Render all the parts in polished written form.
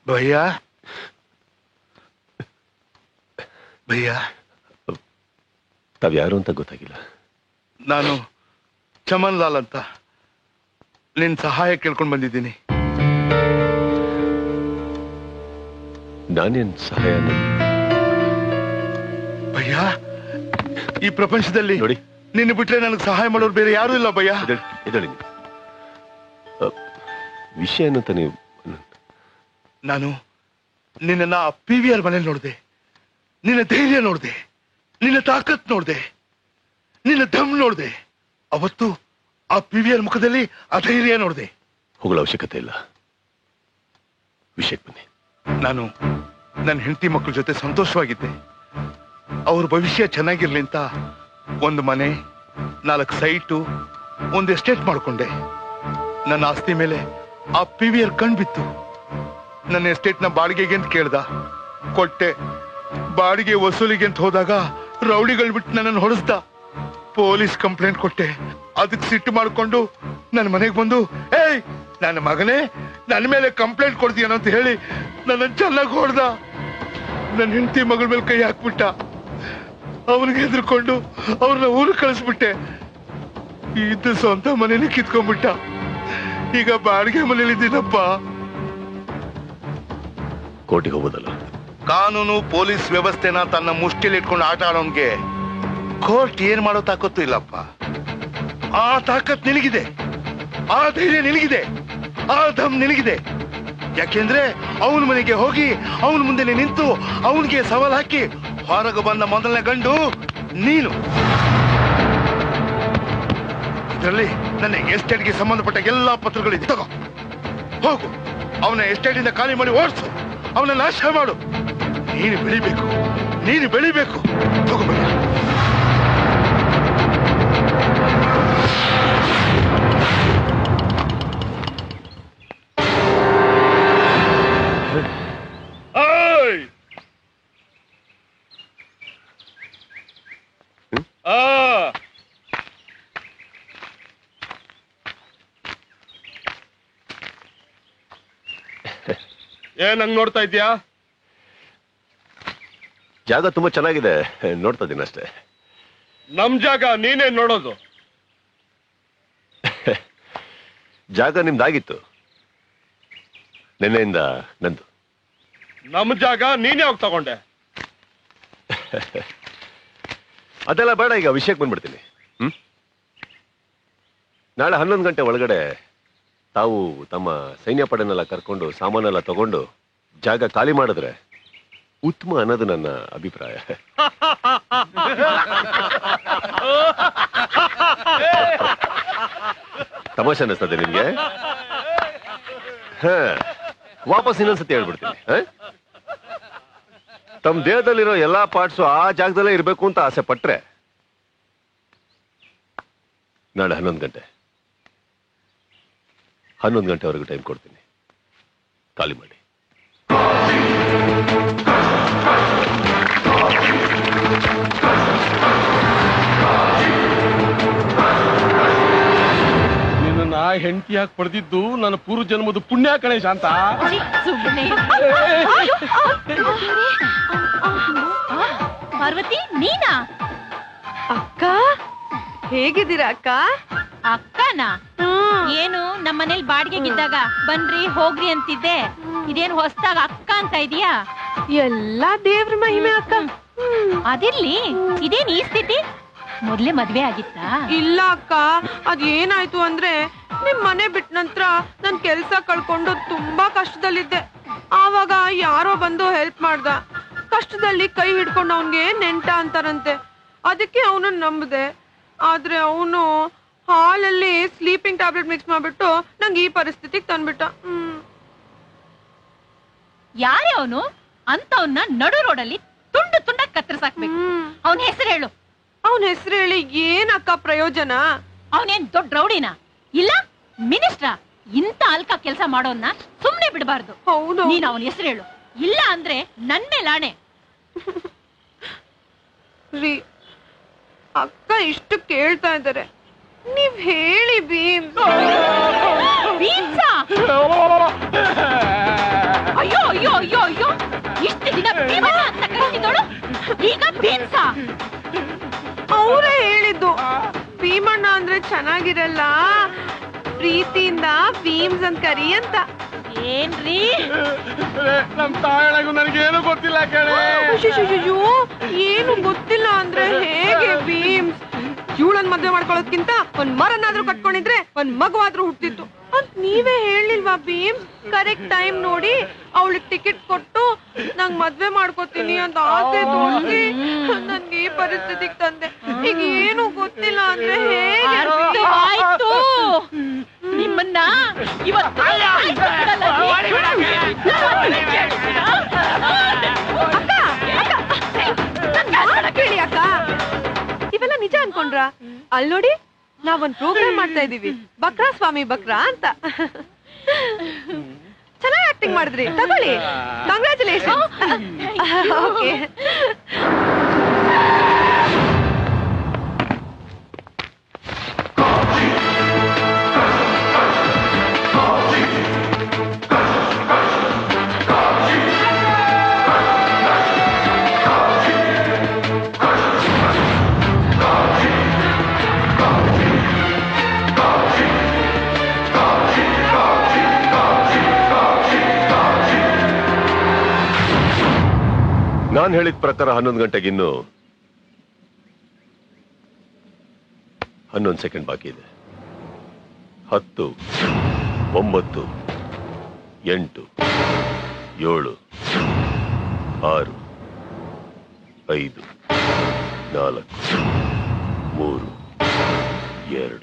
ಭಯ್ಯ ಭಯ್ಯ ತಾವ್ಯಾರು ಅಂತ ಗೊತ್ತಾಗಿಲ್ಲ. ನಾನು ಚಮನ್ ಲಾಲ್ ಅಂತ ನಿನ್ ಸಹಾಯ ಕೇಳ್ಕೊಂಡು ಬಂದಿದ್ದೀನಿ. ನಾನೇನ್ ಸಹಾಯ? ಭಯ್ಯ ಈ ಪ್ರಪಂಚದಲ್ಲಿ ನೋಡಿ, ನಿನ್ನ ಬಿಟ್ರೆ ನನಗೆ ಸಹಾಯ ಮಾಡೋರು ಬೇರೆ ಯಾರು ಇಲ್ಲ ಭಯ್ಯ. ಇದಳಿ ವಿಷಯ ಏನಂತ ನೀವು? ನಾನು ನಿನ್ನ PVR ಮನೇಲಿ ನೋಡಿದೆ, ನಿನ್ನ ಧೈರ್ಯ ನೋಡಿದೆ, ನಿನ್ನ ತಾಕತ್ ನೋಡಿದೆ, ನಿನ್ನ ದಮ್ ನೋಡಿದೆ. ಅವತ್ತು ಆ PVR ಮುಖದಲ್ಲಿ ಆ ಧೈರ್ಯ ನೋಡಿದೆ. ಹೋಗಲ ಅವಶ್ಯಕತೆ ಇಲ್ಲ, ವಿಷಯಕ್ಕೆ ಬನ್ನಿ. ನಾನು ನನ್ನ ಹೆಂಡತಿ ಮಕ್ಕಳ ಜೊತೆ ಸಂತೋಷವಾಗಿದ್ದೆ. ಅವ್ರ ಭವಿಷ್ಯ ಚೆನ್ನಾಗಿರ್ಲಿ ಅಂತ ಒಂದು ಮನೆ, 4 ಸೈಟು, ಒಂದು ಎಸ್ಟೇಟ್ ಮಾಡ್ಕೊಂಡೆ. ನನ್ನ ಆಸ್ತಿ ಮೇಲೆ ಆ PVR ಕಣ್ ಬಿತ್ತು. ನನ್ನ ಎಸ್ಟೇಟ್ ನ ಬಾಡಿಗೆಗೆ ಅಂತ ಕೇಳ್ದ, ಕೊಟ್ಟೆ. ಬಾಡಿಗೆ ವಸೂಲಿಗೆ ಅಂತ ಹೋದಾಗ ರೌಡಿಗಳು ಬಿಟ್ಟು ನನ್ನನ್ನು ಹೊಡೆಸ್ದ. ಪೊಲೀಸ್ ಕಂಪ್ಲೇಂಟ್ ಕೊಟ್ಟೆ. ಅದಕ್ಕೆ ಸಿಟ್ಟು ಮಾಡ್ಕೊಂಡು ನನ್ನ ಮನೆಗೆ ಬಂದು, ಏಯ್ ನನ್ನ ಮಗನೇ, ನನ್ನ ಮೇಲೆ ಕಂಪ್ಲೇಂಟ್ ಕೊಡ್ತೀಯನೋ ಅಂತ ಹೇಳಿ ನನ್ನನ್ನು ಚೆನ್ನಾಗಿ ಹೊಡೆದ. ನನ್ನ ಹೆಂಡತಿ ಮಗಳ ಮೇಲೆ ಕೈ ಹಾಕ್ಬಿಟ್ಟ. ಅವನಿಗೆ ಹೆದರ್ಕೊಂಡು ಅವ್ರನ್ನ ಊರಿಗೆ ಕಳಿಸ್ಬಿಟ್ಟೆ. ಇದ್ದು ಸ್ವಂತ ಮನೇಲಿ ಕಿತ್ಕೊಂಡ್ಬಿಟ್ಟ. ಈಗ ಬಾಡಿಗೆ ಮನೇಲಿದ್ದೀನಪ್ಪ. ಕೋರ್ಟಿಗೆ ಹೋಗೋದಲ್ಲ? ಕಾನೂನು ಪೊಲೀಸ್ ವ್ಯವಸ್ಥೆನ ತನ್ನ ಮುಷ್ಟಿಲಿ ಇಟ್ಕೊಂಡು ಆಟ ಆಡೋನ್ಗೆ ಕೋರ್ಟ್ ಏನ್ ಮಾಡೋ ತಾಕತ್ತು ಇಲ್ಲಪ್ಪ. ಆ ತಾಕತ್ ನಿನಗಿದೆ, ಆ ಧೈರ್ಯ ನಿನಗಿದೆ, ಆ ದಮ್ ನಿನಗಿದೆ. ಯಾಕೆಂದ್ರೆ ಅವನ ಮನೆಗೆ ಹೋಗಿ ಅವನ ಮುಂದೆ ನಿಂತು ಅವನಿಗೆ ಸವಾಲ್ ಹಾಕಿ ಹೊರಗೆ ಬಂದ ಮೊದಲನೇ ಗಂಡು ನೀನು. ಇದರಲ್ಲಿ ನನ್ನ ಎಸ್ಟೇಟ್ಗೆ ಸಂಬಂಧಪಟ್ಟ ಎಲ್ಲಾ ಪತ್ರಗಳಿದೆ. ತಗೋ, ಹೋಗು, ಅವನ ಎಸ್ಟೇಟ್ ಇಂದ ಖಾಲಿ ಮಾಡಿ ಓಡಿಸು, ಅವನ ನಾಶ ಮಾಡು. ನೀನು ಬೆಳಿಬೇಕು, ನೀನು ಬೆಳಿಬೇಕು. ತಗೋಬೇಡ. ಏನ್ ಹಂಗ್ ನೋಡ್ತಾ ಇದ್ಯಾ? ಜಾಗ ತುಂಬಾ ಚೆನ್ನಾಗಿದೆ, ನೋಡ್ತಾ ಇದ್ದೀನಿ ಅಷ್ಟೇ. ನಮ್ ಜಾಗ ನೀನೇನ್ ನೋಡೋದು? ಜಾಗ ನಿಮ್ದಾಗಿತ್ತು, ನಿನ್ನೆಯಿಂದ ನಂದು. ನಮ್ ಜಾಗ ನೀನೇ ಹೋಗಿ ತಗೊಂಡೆ. ಅದೆಲ್ಲ ಬೇಡ, ಈಗ ವಿಷಯಕ್ಕೆ ಬಂದ್ಬಿಡ್ತೀನಿ. ನಾಳೆ 11 ಗಂಟೆ ಒಳಗಡೆ ತಾವು ತಮ್ಮ ಸೈನ್ಯ ಪಡೆನೆಲ್ಲ ಕರ್ಕೊಂಡು ಸಾಮಾನೆಲ್ಲ ತಗೊಂಡು ಜಾಗ ಖಾಲಿ ಮಾಡಿದ್ರೆ ಉತ್ತಮ ಅನ್ನೋದು ನನ್ನ ಅಭಿಪ್ರಾಯ. ತಮಾಷೆ ಅನ್ನಿಸ್ತದೆ ನಿಮ್ಗೆ? ವಾಪಸ್ ಇನ್ನೊಂದ್ಸತಿ ಹೇಳ್ಬಿಡ್ತೀನಿ. ತಮ್ಮ ದೇಹದಲ್ಲಿರೋ ಎಲ್ಲಾ ಪಾರ್ಟ್ಸು ಆ ಜಾಗದಲ್ಲೇ ಇರಬೇಕು ಅಂತ ಆಸೆ ಪಟ್ರೆ ನಾಳೆ 11 ಗಂಟೆವರೆಗೂ ಟೈಮ್ ಕೊಡ್ತೀನಿ, ಖಾಲಿ ಮಾಡಿ. ನಿನ್ನ ಹೆಂಡತಿಯಾಗಿ ಪಡೆದಿದ್ದು ನನ್ನ ಪೂರ್ವ ಜನ್ಮದ ಪುಣ್ಯ ಕಣೆ ಶಾಂತ. ಪಾರ್ವತಿ, ನೀನಾ? ಅಕ್ಕ, ಹೇಗಿದ್ದೀರಾ ಅಕ್ಕ? ಅಕ್ಕನಾ? ಏನು ನಮ್ಮನೇಲಿ ಬಾಡಿಗೆಗಿದ್ದಾಗ ಬನ್ರಿ ಹೋಗ್ರಿ ಅಂತಿದ್ದೆ, ಇದೇನು ಹೊಸದಾಗ ಅಕ್ಕ ಅಂತ ಇದೀಯಾ? ಎಲ್ಲಾ ದೇವ್ರ ಮಹಿಮೆ ಅಕ್ಕ. ಅದಿರ್ಲಿ, ಇದೇನ್ ಈ ಸ್ಥಿತಿ? ಮೊದ್ಲೇ ಮದ್ವೆ ಆಗಿತ್ತಾ? ಇಲ್ಲ ಅಕ್ಕ, ಅದೇನಾಯ್ತು ಅಂದ್ರೆ ನಿಮ್ ಮನೆ ಬಿಟ್ಟ ನಂತರ ನನ್ ಕೆಲ್ಸ ಕಳ್ಕೊಂಡು ತುಂಬಾ ಕಷ್ಟದಲ್ಲಿದ್ದೆ. ಆವಾಗ ಯಾರೋ ಬಂದು ಹೆಲ್ಪ್ ಮಾಡ್ದ. ಕಷ್ಟದಲ್ಲಿ ಕೈ ಹಿಡ್ಕೊಂಡು ಅವನ್ಗೆ ನೆಂಟ ಅಂತಾರಂತೆ, ಅದಕ್ಕೆ ಅವನನ್ನ ನಂಬದೆ. ಆದ್ರೆ ಅವನು ಹಾಲಲ್ಲಿ ಸ್ಲೀಪಿಂಗ್ ಟ್ಯಾಬ್ಲೆಟ್ ಮಿಕ್ಸ್ ಮಾಡ್ಬಿಟ್ಟು ನಂಗೆ ಈ ಪರಿಸ್ಥಿತಿಗೆ ತಂದ್ಬಿಟ್ಟ. ಯಾರೇ ಅವನು? ಅಂತವನ್ನ ನಡು ರೋಡಲ್ಲಿ ತುಂಡು ತುಂಡಾಗಿ ಕತ್ತರಿಸಾಕ್ಬೇಕು. ಅವನ ಹೆಸರು ಹೇಳು. ಅವನ ಹೆಸರು ಹೇಳಿ ಏನಕ್ಕ ಪ್ರಯೋಜನ? ಅವನೇನ್ ದೊಡ್ಡ ರೌಡಿನ ಇಲ್ಲ ಮಿನಿಸ್ಟ್ರಾ? ಇಂತ ಅಲ್ಕ ಕೆಲಸ ಮಾಡೋನ್ನ ಸುಮ್ನೆ ಬಿಡಬಾರ್ದು. ಹೌದು, ನೀನ್ ಅವನ ಹೆಸರು ಹೇಳು, ಇಲ್ಲ ಅಂದ್ರೆ ನನ್ ಮೇಲೆ ಆಣೆ. ರೀ, ಅಕ್ಕ ಇಷ್ಟು ಕೇಳ್ತಾ ಇದ್ದಾರೆ, ನೀವ್ ಹೇಳಿ ಭೀಮ್. ಅಯ್ಯೋ ಅಯ್ಯೋ ಈಗ ಭೀಮ್ಸಾ? ಅವರೇ ಹೇಳಿದ್ದು ಭೀಮಣ್ಣ ಅಂದ್ರೆ ಚೆನ್ನಾಗಿರಲ್ಲ, ಪ್ರೀತಿಯಿಂದ ಭೀಮ್ಸ್ ಅಂತ ಕರಿ ಅಂತ. ಏನ್ರಿ ನಮ್ ತಾಯಣಗೂ ನನಗೇನು ಗೊತ್ತಿಲ್ಲ ಕಣೆ. ಅಯ್ಯೋ, ಏನು ಗೊತ್ತಿಲ್ಲ ಅಂದ್ರೆ ಹೇಗೆ ಭೀಮ್ಸ್? ಇವಳನ್ ಮದ್ವೆ ಮಾಡ್ಕೊಳ್ಳೋದ್ಕಿಂತ ಒಂದ್ ಮರನಾದ್ರೂ ಕಟ್ಕೊಂಡಿದ್ರೆ ಒಂದ್ ಮಗುವಾದ್ರೂ ಹುಟ್ಟಿತ್ತು ಅಂತ ನೀವೇ ಹೇಳಿಲ್ವಾ ಭೀಮ್ಸ್? ಕರೆಕ್ಟ್ ಟೈಮ್ ನೋಡಿ ಅವಳಿಗೆ ಟಿಕೆಟ್ ಕೊಟ್ಟು ನಂಗ್ ಮದ್ವೆ ಮಾಡ್ಕೋತೀನಿ ಅಂತ ಆಸೆ ತೋರಿಸಿ ನನ್ಗೆ ಈ ಪರಿಸ್ಥಿತಿಗೆ ತಂದೆ. ಈಗ ಏನು ಗೊತ್ತಿಲ್ಲ ಅಂದ್ರೆ ಹೇಗೆ? ಆಯ್ತು, ನಿಮ್ಮನ್ನ ಇವತ್ತು ಕೇಳಿ ಅಕ್ಕ, ಇವೆಲ್ಲ ನಿಜ ಅನ್ಕೊಂಡ್ರ? ಅಲ್ಲಿ ನೋಡಿ ನಾವೊಂದ್ ಪ್ರೋಗ್ರಾಮ್ ಮಾಡ್ತಾ ಇದೀವಿ, ಬಕ್ರಾ ಸ್ವಾಮಿ ಬಕ್ರಾ ಅಂತ. ಚೆನ್ನಾಗಿ ಆಕ್ಟಿಂಗ್ ಮಾಡಿದ್ರಿ, ತಗೊಳ್ಳಿ, ಕಂಗ್ರ್ಯಾಚುಲೇಷನ್. ಓಕೆ, ನಾನ್ ಹೇಳಿದ ಪ್ರಕಾರ 11 ಗಂಟೆಗಿನ್ನು 11 ಸೆಕೆಂಡ್ ಬಾಕಿ ಇದೆ. 10, 9, 8, 7, 6, 5, 4, 3, 2.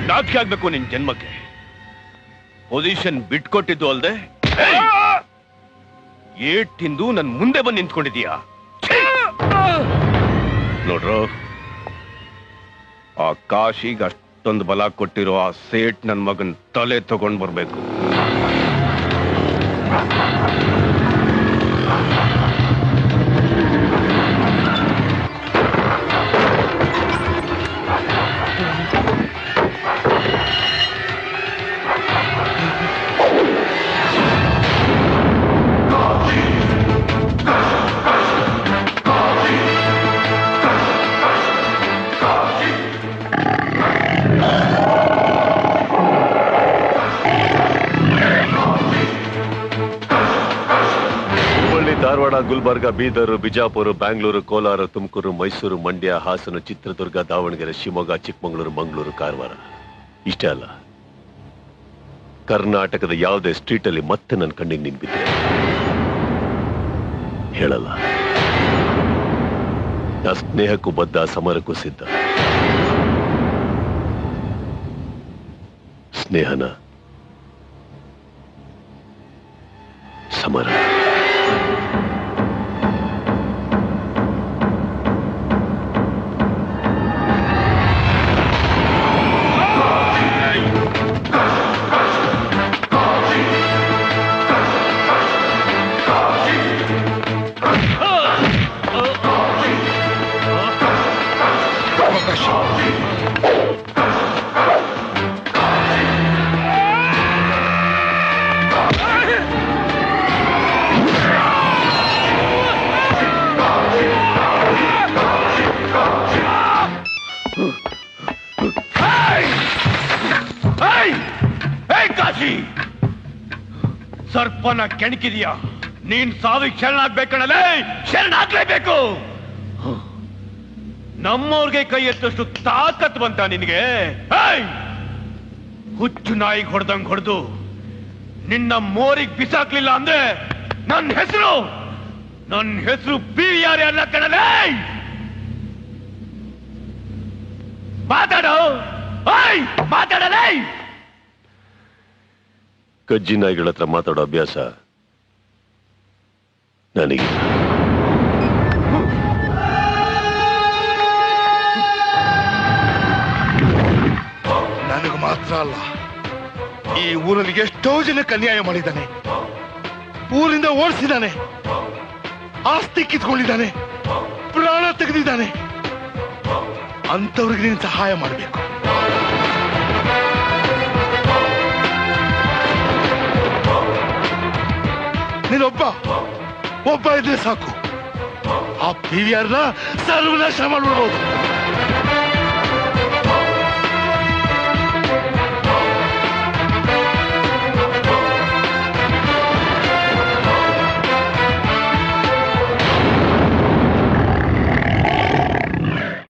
ನಾಚಿಕೆ ಆಗ್ಬೇಕು ನಿನ್ ಜನ್ಮಕ್ಕೆ. ಪೊಸಿಷನ್ ಬಿಟ್ಕೊಟ್ಟಿದ್ದು ಅಲ್ದೆ ಏಟ್ ತಿಂದು ನನ್ ಮುಂದೆ ಬಂದು ನಿಂತ್ಕೊಂಡಿದೀಯಾ? ನೋಡ್ರು, ಆ ಕಾಶಿಗೆ ಅಷ್ಟೊಂದು ಬಲ ಕೊಟ್ಟಿರೋ ಆ ಸೇಟ್ ನನ್ ಮಗನ್ ತಲೆ ತಗೊಂಡ್ ಬರ್ಬೇಕು. ಗುಲ್ಬರ್ಗ, ಬೀದರ್, ಬಿಜಾಪುರ, ಬ್ಯಾಂಗ್ಳೂರು, ಕೋಲಾರ, ತುಮಕೂರು, ಮೈಸೂರು, ಮಂಡ್ಯ, ಹಾಸನ, ಚಿತ್ರದುರ್ಗ, ದಾವಣಗೆರೆ, ಶಿವಮೊಗ್ಗ, ಚಿಕ್ಕಮಗಳೂರು, ಮಂಗಳೂರು, ಕಾರವಾರ. ಇಷ್ಟೇ ಅಲ್ಲ, ಕರ್ನಾಟಕದ ಯಾವುದೇ ಸ್ಟ್ರೀಟ್ ಅಲ್ಲಿ ಮತ್ತೆ ನನ್ನ ಕಣ್ಣಿಗೆ ನೀನ್ ಬಿದ್ದೆ ಹೇಳಲ್ಲ. ನಾ ಸ್ನೇಹಕ್ಕೂ ಬದ್ಧ, ಸಮರಕ್ಕೂ ಸಿದ್ಧ. ಸ್ನೇಹನ, ಸಮರ. ಸರ್ಪನ ಕೆಣಕಿದೀಯ, ನೀನ್ ಸಾವಿಗೆ ಶರಣಾಗ್ಬೇಕಣಲೇ, ಶರಣಾಗ್ಲೇಬೇಕು. ನಮ್ಮವ್ರಿಗೆ ಕೈ ಎತ್ತಷ್ಟು ತಾಕತ್ ಬಂತ ನಿನಗೆ? ಹುಚ್ಚು ನಾಯಿಗೆ ಹೊಡೆದಂಗ್ ಹೊಡೆದು ನಿನ್ನ ಮೋರಿಗೆ ಬಿಸಾಕ್ಲಿಲ್ಲ ಅಂದ್ರೆ ನನ್ನ ಹೆಸರು PVR ಅಲ್ಲ ಕಣಲೇ. ಮಾತಾಡೋ, ಮಾತಾಡಲೇ. ಕಜ್ಜಿ ನಾಯಿಗಳ ಹತ್ರ ಮಾತಾಡೋ ಅಭ್ಯಾಸ ನನಗೆ. ನನಗೆ ಮಾತ್ರ ಅಲ್ಲ, ಈ ಊರಲ್ಲಿ ಎಷ್ಟೋ ಜನಕ್ಕೆ ಅನ್ಯಾಯ ಮಾಡಿದ್ದಾನೆ. ಊರಿಂದ ಓಡಿಸಿದ್ದಾನೆ, ಆಸ್ತಿ ಕಿತ್ಕೊಂಡಿದ್ದಾನೆ, ಪ್ರಾಣ ತೆಗೆದಿದ್ದಾನೆ. ಅಂತವ್ರಿಗೆ ನೀನು ಸಹಾಯ ಮಾಡಬೇಕು. ನೀನೊಬ್ಬ ಇದ್ರೆ ಸಾಕು, ಆ PVR ನ ಸರ್ವನಾಶ ಮಾಡ್ಬಿಡ್ಬೋದು.